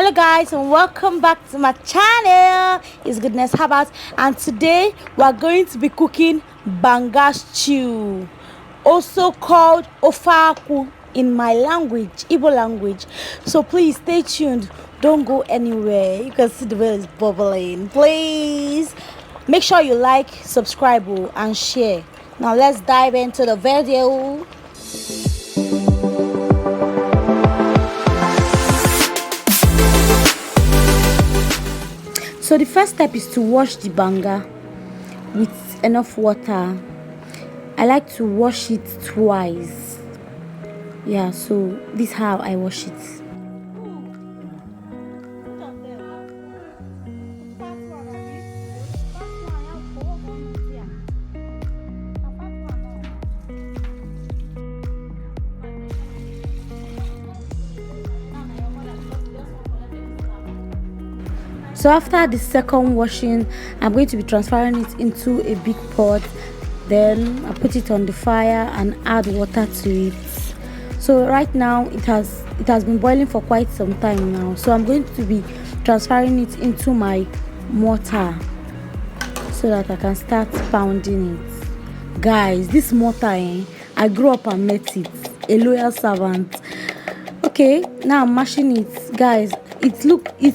Hello guys and welcome back to my channel. It's Goodness Habits, and today we are going to be cooking Banga stew, also called akwu in my language, Igbo language. So please stay tuned, don't go anywhere. You can see the way it's bubbling. Please make sure you like, subscribe and share. Now let's dive into the video. So the first step is to wash the banga with enough water. I like to wash it twice. Yeah, so this is how I wash it. So after the second washing, I'm going to be transferring it into a big pot. Then I put it on the fire and add water to it. So right now it has been boiling for quite some time now. So I'm going to be transferring it into my mortar so that I can start pounding it. Guys, this mortar, I grew up and met it. A loyal servant. Okay, now I'm mashing it. Guys, it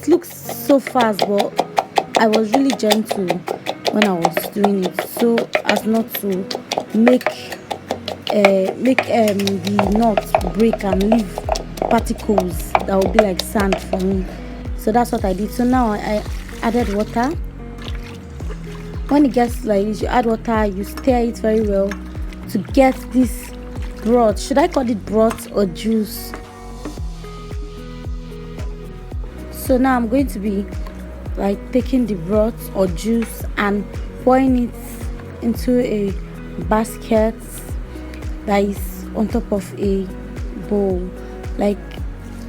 looks so fast, but I was really gentle when I was doing it, so as not to make the nut break and leave particles that would be like sand for me. So that's what I did. So now I added water. When it gets like this, you add water, you stir it very well to get this broth. Should I call it broth or juice? So now I'm going to be like taking the broth or juice and pouring it into a basket that is on top of a bowl. Like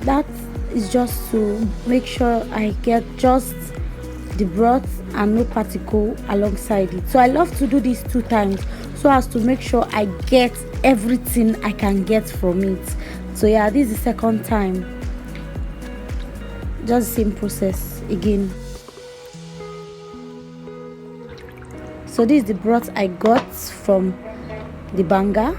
that is just to make sure I get just the broth and no particle alongside it. So I love to do this 2 times so as to make sure I get everything I can get from it. So yeah, this is the second time. Just the same process again. So this is the broth I got from the banga,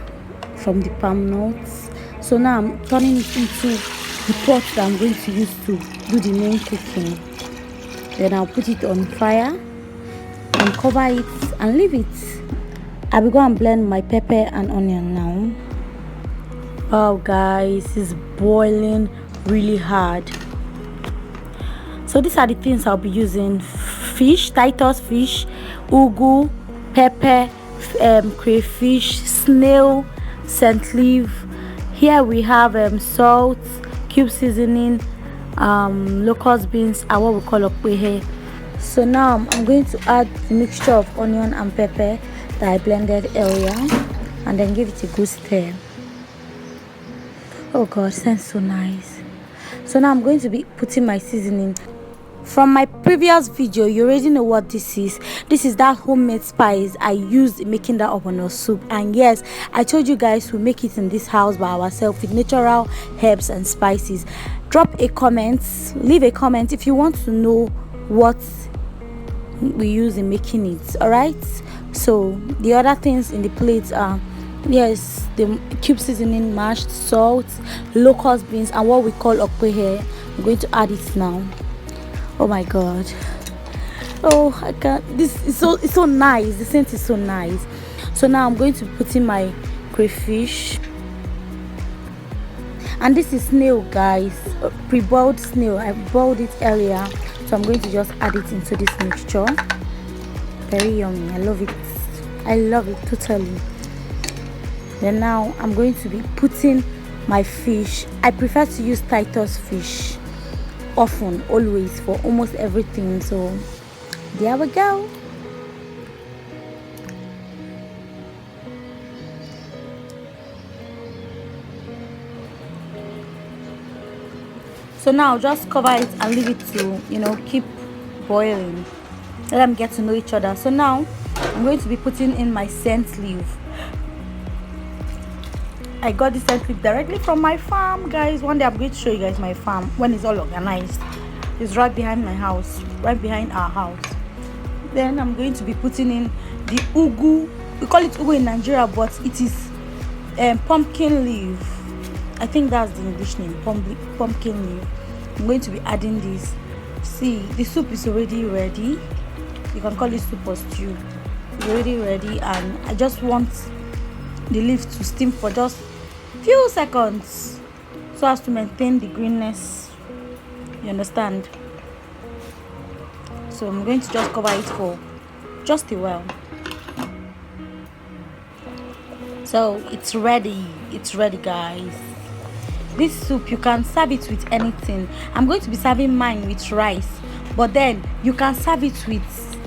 from the palm nuts. So now I'm turning it into the pot that I'm going to use to do the main cooking. Then I'll put it on fire and cover it and leave it. I will go and blend my pepper and onion now. Wow guys, it's boiling really hard. So these are the things I'll be using: fish, Titus fish, ugu, pepper, crayfish, snail, scent leaf. Here we have salt, cube seasoning, locust beans, and what we call okwehe. So now I'm going to add the mixture of onion and pepper that I blended earlier, and then give it a good stir. Oh god, sounds so nice. So now I'm going to be putting my seasoning. From my previous video, you already know what this is. This is that homemade spice I used in making that ogbono soup. And yes, I told you guys we make it in this house by ourselves with natural herbs and spices. Drop a comment, leave a comment if you want to know what we use in making it. Alright, so the other things in the plate are, yes, the cube seasoning, mashed salt, locust beans, and what we call okwehe. I'm going to add it now. Oh my god, oh I can't, this is so nice. The scent is so nice. So now I'm going to put in my crayfish, and this is snail guys, pre-boiled snail. I boiled it earlier, so I'm going to just add it into this mixture. Very yummy. I love it totally. Then now I'm going to be putting my fish. I prefer to use Titus fish often, always, for almost everything. So there we go. So now just cover it and leave it to keep boiling. Let them get to know each other. So now I'm going to be putting in my scent leaf. I got this scent leaf directly from my farm, guys. One day I'm going to show you guys my farm when it's all organized. is right behind my house, right behind our house. Then I'm going to be putting in the ugu. We call it ugu in Nigeria, but it is pumpkin leaf. I think that's the English name, pumpkin leaf. I'm going to be adding this. See, the soup is already ready. You can call it soup or stew. It's already ready, and I just want the leaf to steam for just few seconds so as to maintain the greenness. You understand? So I'm going to just cover it for just a while. So it's ready guys. This soup, you can serve it with anything. I'm going to be serving mine with rice, but then you can serve it with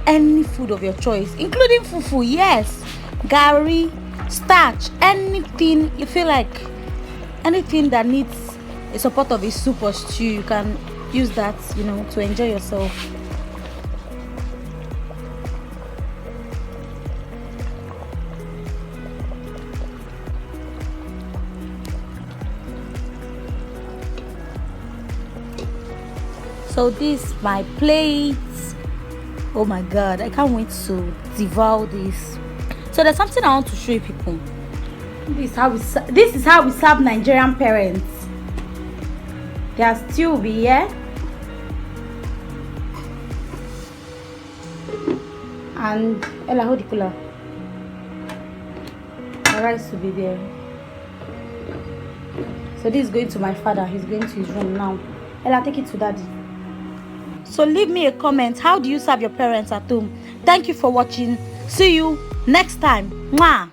any food of your choice, including fufu. Yes, gari, starch, anything you feel like, anything that needs a support of a soup or stew, you can use that, to enjoy yourself. So this is my plate. Oh my god, I can't wait to devour this. So there's something I want to show you people. This is how we serve Nigerian parents. Their stew will be here, and Ella, hold the cooler. The rice will be there. So this is going to my father. He's going to his room now. Ella, take it to daddy. So leave me a comment. How do you serve your parents at home? Thank you for watching. See you next time. Mwah.